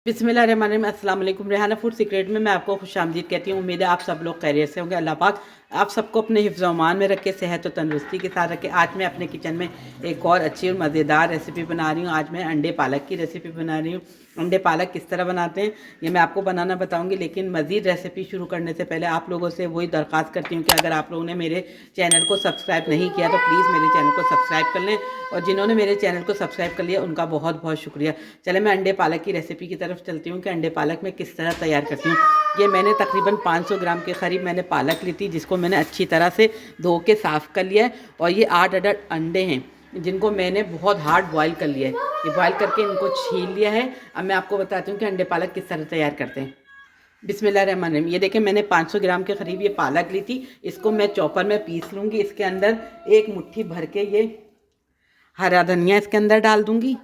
बिस्मिल्लाहिर्रहमानिर्रहीम। अस्सलाम वालेकुम। रेहाना फूड सीक्रेट में मैं आपको खुशामदीद कहती हूँ। उम्मीद है आप सब लोग खैरियत से होंगे। अल्लाह पाक आप सबको अपने हिफ्ज़ अमान में रखे, सेहत और तंदुरुस्ती के साथ रखे। आज मैं अपने किचन में एक और अच्छी और मज़ेदार रेसिपी बना रही हूँ। आज मैं अंडे पालक की रेसिपी बना रही हूँ। अंडे पालक किस तरह बनाते हैं ये मैं आपको बनाना बताऊँगी, लेकिन मज़ीद रेसिपी शुरू करने से पहले आप लोगों से वही दरख्वास्त करती हूँ कि अगर आप लोगों ने मेरे चैनल को सब्सक्राइब नहीं किया तो प्लीज़ मेरे चैनल को सब्सक्राइब कर लें, और जिन्होंने मेरे चैनल को सब्सक्राइब कर लिया उनका बहुत बहुत शुक्रिया। चले मैं अंडे पालक की रेसिपी की तरफ चलती हूँ कि अंडे पालक मैं किस तरह तैयार करती हूँ। ये मैंने तकरीबन 500 ग्राम के करीब मैंने पालक ली थी, जिसको मैंने अच्छी तरह से धो के साफ़ कर लिया है। और ये 8 अदद अंडे हैं जिनको मैंने बहुत हार्ड बॉयल कर लिया है। ये बॉयल करके इनको छील लिया है। अब मैं आपको बताती हूँ कि अंडे पालक किस तरह तैयार करते हैं। बिस्मिल्लाहिर्रहमानिर्रहीम। ये देखें मैंने 500 ग्राम के करीब ये पालक ली थी। इसको मैं चॉपर में पीस लूँगी। इसके अंदर एक मुट्ठी भर के ये हरा धनिया इसके अंदर डाल दूँगी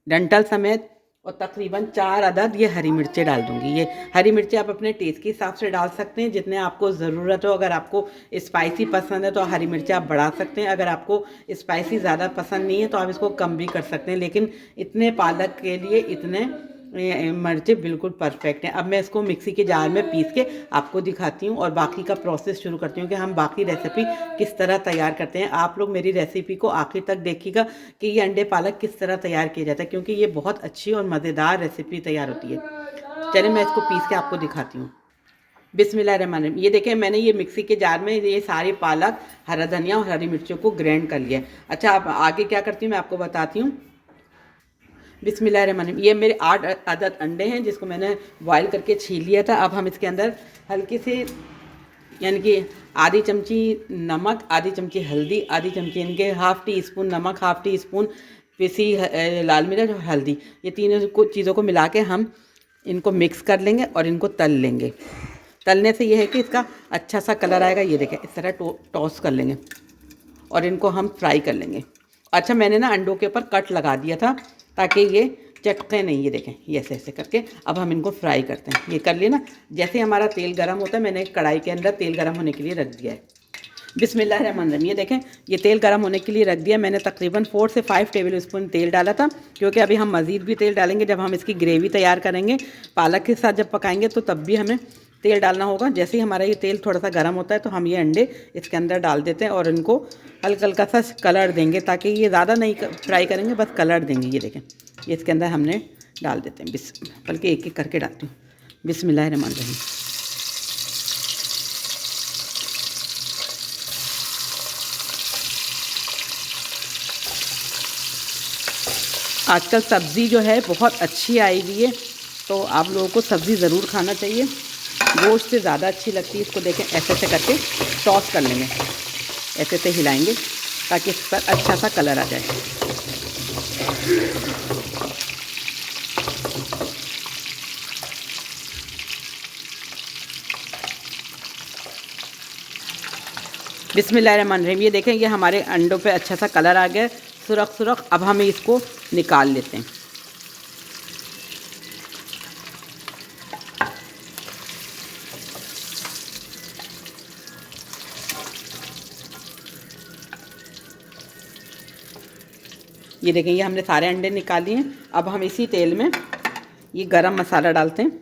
डंठल समेत, और तकरीबन 4 अदद ये हरी मिर्चें डाल दूँगी। ये हरी मिर्चें आप अपने टेस्ट के हिसाब से डाल सकते हैं, जितने आपको ज़रूरत हो। अगर आपको स्पाइसी पसंद है तो हरी मिर्चें आप बढ़ा सकते हैं। अगर आपको स्पाइसी ज़्यादा पसंद नहीं है तो आप इसको कम भी कर सकते हैं, लेकिन इतने पालक के लिए इतने मिर्चें बिल्कुल परफेक्ट हैं। अब मैं इसको मिक्सी के जार में पीस के आपको दिखाती हूँ और बाकी का प्रोसेस शुरू करती हूँ कि हम बाकी रेसिपी किस तरह तैयार करते हैं। आप लोग मेरी रेसिपी को आखिर तक देखिएगा कि ये अंडे पालक किस तरह तैयार किया जाता है, क्योंकि ये बहुत अच्छी और मज़ेदार रेसिपी तैयार होती है। चलिए मैं इसको पीस के आपको दिखाती हूँ। बिस्मिल्लाहिर्रहमानिर्रहीम। ये देखें मैंने ये मिक्सी के जार में ये सारी पालक, हरा धनिया और हरी मिर्चों को ग्राइंड कर लिया है। अच्छा, अब आगे क्या करती हूँ मैं आपको बताती हूँ। बिस्मिल्लाहिर्रहमानिर्रहीम। ये मेरे 8 अदद अंडे हैं जिसको मैंने बॉयल करके छील लिया था। अब हम इसके अंदर हल्की सी यानी कि आधी चमची नमक, आधी चमची हल्दी, आधी चमची इनके हाफ़ टी स्पून नमक, हाफ़ टी स्पून पिसी लाल मिर्च और हल्दी, ये तीनों चीज़ों को मिला के हम इनको मिक्स कर लेंगे और इनको तल लेंगे। तलने से ये है कि इसका अच्छा सा कलर आएगा। ये देखें इस तरह टॉस कर लेंगे और इनको हम फ्राई कर लेंगे। अच्छा, मैंने ना अंडों के ऊपर कट लगा दिया था ताकि ये चटके नहीं। ये देखें ये ऐसे ऐसे करके अब हम इनको फ्राई करते हैं। ये कर लिया ना। जैसे हमारा तेल गर्म होता है, मैंने एक कढ़ाई के अंदर तेल गर्म होने के लिए रख दिया है। बिस्मिल्लाहिर्रहमानिर्रहीम। ये देखें ये तेल गर्म होने के लिए रख दिया। मैंने तकरीबन 4 से 5 टेबल स्पून तेल डाला था, क्योंकि अभी हम मज़ीद भी तेल डालेंगे जब हम इसकी ग्रेवी तैयार करेंगे। पालक के साथ जब पकाएंगे तो तब भी हमें तेल डालना होगा। जैसे ही हमारा ये तेल थोड़ा सा गर्म होता है तो हम ये अंडे इसके अंदर डाल देते हैं और इनको हल्का हल्का सा कलर देंगे, ताकि ये ज़्यादा नहीं फ्राई करेंगे, बस कलर देंगे। ये देखें ये इसके अंदर हमने डाल देते हैं। बल्कि एक एक करके डालती हूँ। बिस्मिल्लाहिर्रहमानिर्रहीम। आजकल सब्ज़ी जो है बहुत अच्छी आई हुई है, तो आप लोगों को सब्ज़ी ज़रूर खाना चाहिए। गोश्त से ज़्यादा अच्छी लगती है। इसको देखें ऐसे ऐसे करके टॉस कर लेंगे, ऐसे ऐसे हिलाएंगे ताकि इस पर अच्छा सा कलर आ जाए। बिस्मिल्लाहिर्रहमानिर्रहीम। ये देखें ये हमारे अंडों पे अच्छा सा कलर आ गया, सुरख सुरख। अब हम इसको निकाल लेते हैं। ये देखें ये हमने सारे अंडे निकाल लिए हैं। अब हम इसी तेल में ये गरम मसाला डालते हैं।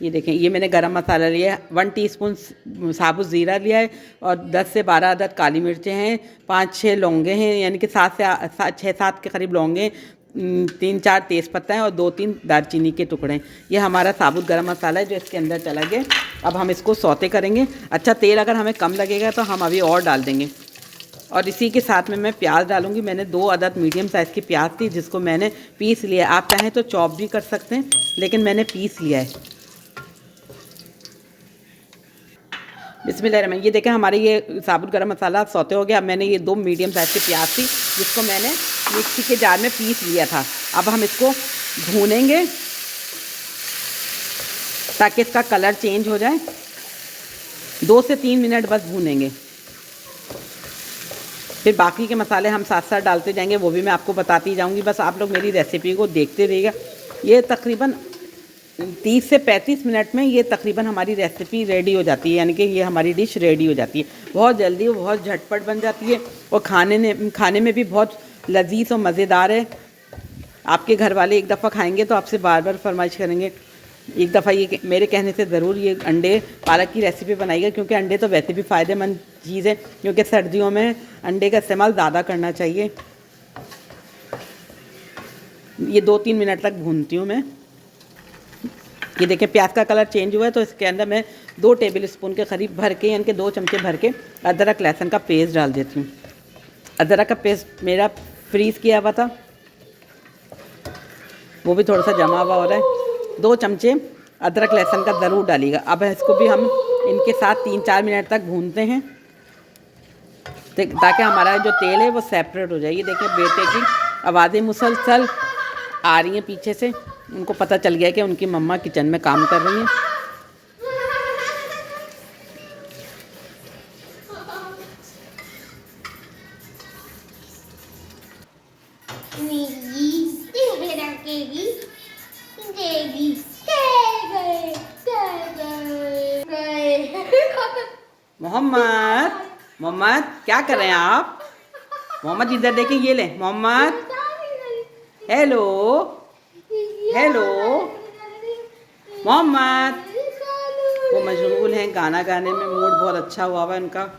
ये देखें ये मैंने गरम मसाला लिया है, 1 टीस्पून साबुत ज़ीरा लिया है, और 10 से 12 अदद काली मिर्चें हैं, 5-6 लौंगे हैं, यानी कि 6-7 के करीब लौंगे, 3-4 तेज़पत्ता हैं और 2-3 दालचीनी के टुकड़े हैं। ये हमारा साबुत गरम मसाला है जो इसके अंदर चला गया। अब हम इसको सौते करेंगे। अच्छा, तेल अगर हमें कम लगेगा तो हम अभी और डाल देंगे। और इसी के साथ में मैं प्याज डालूंगी। मैंने 2 अदद मीडियम साइज़ की प्याज थी जिसको मैंने पीस लिया। आप चाहें तो चॉप भी कर सकते हैं, लेकिन मैंने पीस लिया है। बिस्मिल्लाहिर्रहमानिर्रहीम। ये देखें हमारे ये साबुत गरम मसाला सौते हो गया। अब मैंने ये 2 मीडियम साइज़ की प्याज थी जिसको मैंने मिक्सी के जार में पीस लिया था। अब हम इसको भूनेंगे ताकि इसका कलर चेंज हो जाए। 2 से 3 मिनट बस भूनेंगे, फिर बाकी के मसाले हम साथ साथ डालते जाएंगे, वो भी मैं आपको बताती जाऊंगी। बस आप लोग मेरी रेसिपी को देखते रहिएगा। ये तकरीबन 30 से 35 मिनट में ये तकरीबन हमारी रेसिपी रेडी हो जाती है, यानी कि ये हमारी डिश रेडी हो जाती है। बहुत जल्दी और बहुत झटपट बन जाती है और खाने में भी बहुत लजीज और मज़ेदार है। आपके घर वाले एक दफ़ा खाएंगे तो आपसे बार बार फरमाइश करेंगे। एक दफ़ा ये मेरे कहने से ज़रूर ये अंडे पालक की रेसिपी बनाइएगा, क्योंकि अंडे तो वैसे भी फ़ायदेमंद चीज़ है, क्योंकि सर्दियों में अंडे का इस्तेमाल ज़्यादा करना चाहिए। ये 2-3 मिनट तक भूनती हूँ मैं। ये देखें प्याज का कलर चेंज हुआ है, तो इसके अंदर मैं 2 टेबल स्पून के करीब भर के, यानी कि 2 चमचे भर के अदरक लहसुन का पेस्ट डाल देती हूँ। अदरक का पेस्ट मेरा फ्रीज़ किया हुआ था, वो भी थोड़ा सा जमा हुआ हो रहा है। 2 चमचे अदरक लहसुन का ज़रूर डालिएगा। अब इसको भी हम इनके साथ 3-4 मिनट तक भूनते हैं, ताकि हमारा जो तेल है वो सेपरेट हो जाए। ये देखिए बेटे की आवाज़ें मुसलसल आ रही हैं पीछे से, उनको पता चल गया कि उनकी मम्मा किचन में काम कर रही हैं। मोहम्मद, मोहम्मद क्या कर रहे हैं आप? मोहम्मद इधर देखें, ये ले मोहम्मद। Hello hello Mohammad. वो मशगूल हैं गाना गाने में, मूड बहुत अच्छा हुआ है उनका।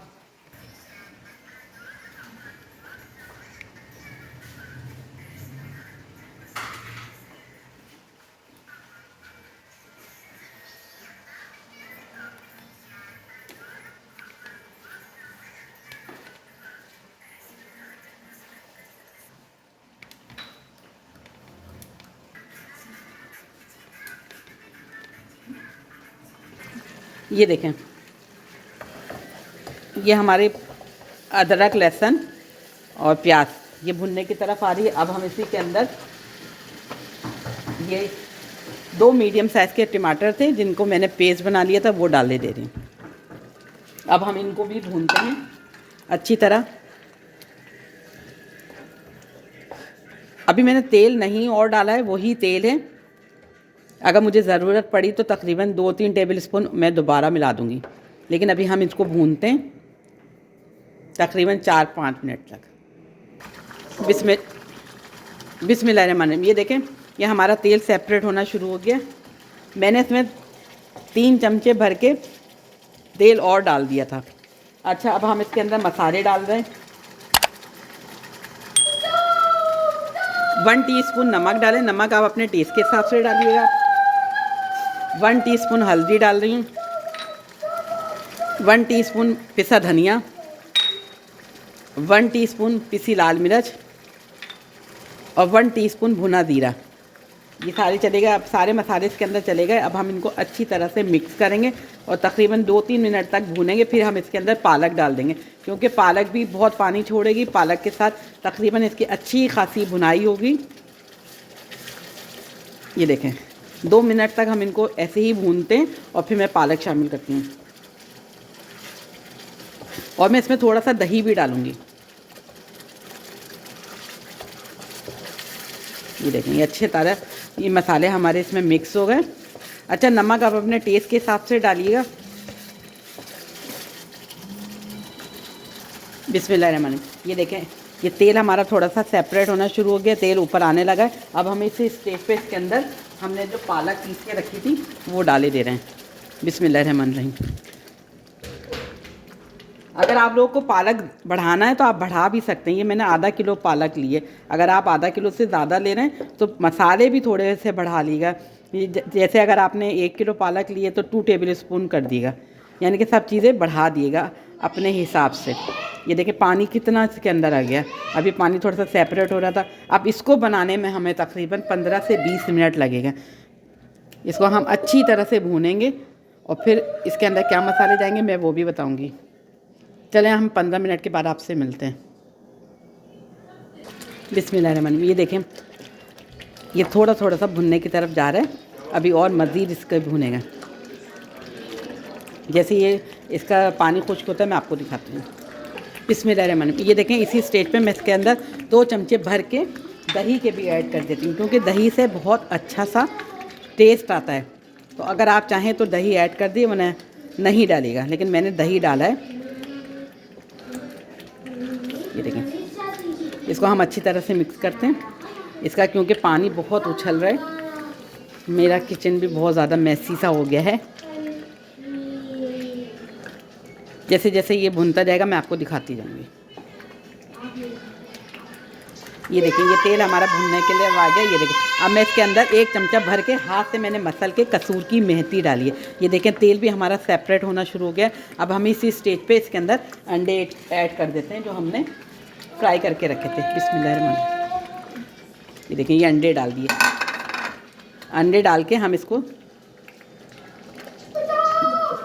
ये देखें, ये हमारे अदरक लहसुन और प्याज ये भुनने की तरफ आ रही है। अब हम इसी के अंदर ये 2 मीडियम साइज़ के टमाटर थे, जिनको मैंने पेस्ट बना लिया था, वो डाल दे रही हूँ। अब हम इनको भी भूनते हैं अच्छी तरह। अभी मैंने तेल नहीं और डाला है, वही तेल है। अगर मुझे ज़रूरत पड़ी तो तकरीबन 2-3 टेबल स्पून मैं दोबारा मिला दूँगी, लेकिन अभी हम इसको भूनते हैं तकरीबन 4-5 मिनट तक। बिस्मिल्लाहिर्रहमानिर्रहीम। ये देखें, ये हमारा तेल सेपरेट होना शुरू हो गया। मैंने इसमें 3 चमचे भर के तेल और डाल दिया था। अच्छा, अब हम इसके अंदर मसाले डाल रहे हैं। 1 टीस्पून नमक डालें, नमक आप अपने टेस्ट के हिसाब से डालिएगा। 1 टीस्पून हल्दी डाल रही हूँ, 1 टीस्पून पिसा धनिया, 1 टीस्पून पिसी लाल मिर्च और 1 टीस्पून भुना जीरा। ये सारे चले गए। अब सारे मसाले इसके अंदर चले गए। अब हम इनको अच्छी तरह से मिक्स करेंगे और तकरीबन 2-3 मिनट तक भूनेंगे। फिर हम इसके अंदर पालक डाल देंगे, क्योंकि पालक भी बहुत पानी छोड़ेगी। पालक के साथ तकरीबन इसकी अच्छी खासी भुनाई होगी। ये देखें, 2 मिनट तक हम इनको ऐसे ही भूनते हैं और फिर मैं पालक शामिल करती हूँ, और मैं इसमें थोड़ा सा दही भी डालूँगी। ये देखें, ये अच्छे तरह ये मसाले हमारे इसमें मिक्स हो गए। अच्छा, नमक आप अपने टेस्ट के हिसाब से डालिएगा। बिस्मिल्लाहिर्रहमानिर्रहीम। ये देखें, ये तेल हमारा थोड़ा सा सेपरेट होना शुरू हो गया, तेल ऊपर आने लगा है। अब हम इस स्टेज पे इसके अंदर हमने जो पालक पीस के रखी थी वो डाले दे रहे हैं। बिस्मिल्लाहिर्रहमानिर्रहीम। अगर आप लोगों को पालक बढ़ाना है तो आप बढ़ा भी सकते हैं। ये मैंने आधा किलो पालक ली है। अगर आप आधा किलो से ज़्यादा ले रहे हैं तो मसाले भी थोड़े से बढ़ा लीजिएगा। जैसे अगर आपने 1 किलो पालक लिए तो 2 टेबल स्पून कर दिएगा, यानी कि सब चीज़ें बढ़ा दिएगा अपने हिसाब से। ये देखिए पानी कितना इसके अंदर आ गया। अभी पानी थोड़ा सा सेपरेट हो रहा था। अब इसको बनाने में हमें तकरीबन 15 से 20 मिनट लगेगा। इसको हम अच्छी तरह से भूनेंगे और फिर इसके अंदर क्या मसाले जाएंगे मैं वो भी बताऊँगी। चलें, हम 15 मिनट के बाद आपसे मिलते हैं। बिस्मिल्लाहिर्रहमानिर्रहीम। ये देखें, ये थोड़ा थोड़ा सा भुनने की तरफ जा रहा है। अभी और मज़ीद इसका भुनेगा। जैसे ये इसका पानी खुश्क होता है मैं आपको दिखाती हूँ। बिस्मिल्लाहिर्रहमानिर्रहीम। ये देखें, इसी स्टेज पे मैं इसके अंदर 2 चमचे भर के दही के भी ऐड कर देती हूँ, क्योंकि दही से बहुत अच्छा सा टेस्ट आता है। तो अगर आप चाहें तो दही ऐड कर दिए, वरना नहीं डालिएगा, लेकिन मैंने दही डाला है। ये देखें, इसको हम अच्छी तरह से मिक्स करते हैं। इसका, क्योंकि पानी बहुत उछल रहा है। मेरा किचन भी बहुत ज़्यादा मैसी सा हो गया है। जैसे जैसे ये भुनता जाएगा मैं आपको दिखाती जाऊँगी। ये देखिए, ये तेल हमारा भुनने के लिए आ गया। ये देखिए, अब मैं इसके अंदर 1 चमचा भर के हाथ से मैंने मसल के कसूर की मेथी डाली है। ये देखें, तेल भी हमारा सेपरेट होना शुरू हो गया। अब हम इसी स्टेज पे इसके अंदर अंडे ऐड कर देते हैं जो हमने फ्राई करके रखे थे। बिस्मिल्लाहिर्रहमानिर्रहीम। ये देखिए, ये अंडे डाल दिए। अंडे डाल के हम इसको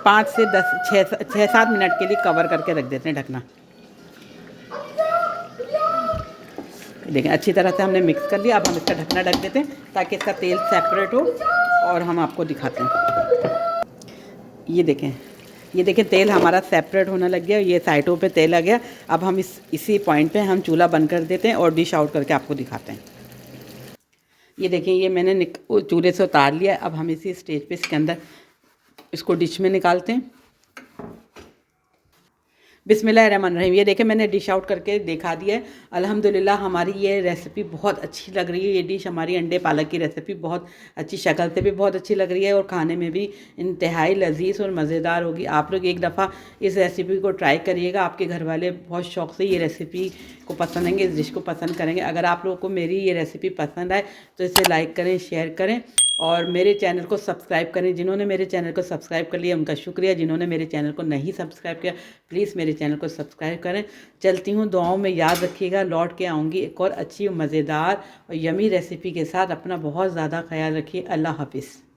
5 से 6-7 मिनट के लिए कवर करके रख देते हैं, ढकना। देखें, अच्छी तरह से हमने मिक्स कर लिया। अब हम इसका ढकना ढक देते हैं ताकि इसका तेल सेपरेट हो और हम आपको दिखाते हैं। ये देखें, तेल हमारा सेपरेट होने लग गया। ये साइडों पे तेल आ गया। अब हम इसी पॉइंट पे हम चूल्हा बंद कर देते हैं और डिश आउट करके आपको दिखाते हैं। ये देखें, ये मैंने चूल्हे से उतार लिया। अब हम इसी स्टेज पे इसके अंदर इसको डिश में निकालते हैं। बिस्मिल्लाहिर्रहमानिर्रहीम। ये देखें, मैंने डिश आउट करके दिखा दिया है। अल्हम्दुलिल्लाह हमारी ये रेसिपी बहुत अच्छी लग रही है। ये डिश हमारी अंडे पालक की रेसिपी बहुत अच्छी, शक्ल से भी बहुत अच्छी लग रही है और खाने में भी इंतहाई लजीज और मज़ेदार होगी। आप लोग एक दफ़ा इस रेसिपी को ट्राई करिएगा। आपके घर वाले बहुत शौक़ से ये रेसिपी को पसंद आएंगे, इस डिश को पसंद करेंगे। अगर आप लोगों को मेरी ये रेसिपी पसंद आए तो इसे लाइक करें, शेयर करें और मेरे चैनल को सब्सक्राइब करें। जिन्होंने मेरे चैनल को सब्सक्राइब कर लिया उनका शुक्रिया। जिन्होंने मेरे चैनल को नहीं सब्सक्राइब किया प्लीज़ मेरे चैनल को सब्सक्राइब करें। चलती हूँ, दुआओं में याद रखिएगा। लौट के आऊँगी एक और अच्छी, मज़ेदार और यमी रेसिपी के साथ। अपना बहुत ज़्यादा ख्याल रखिए। अल्लाह हाफ़िज़।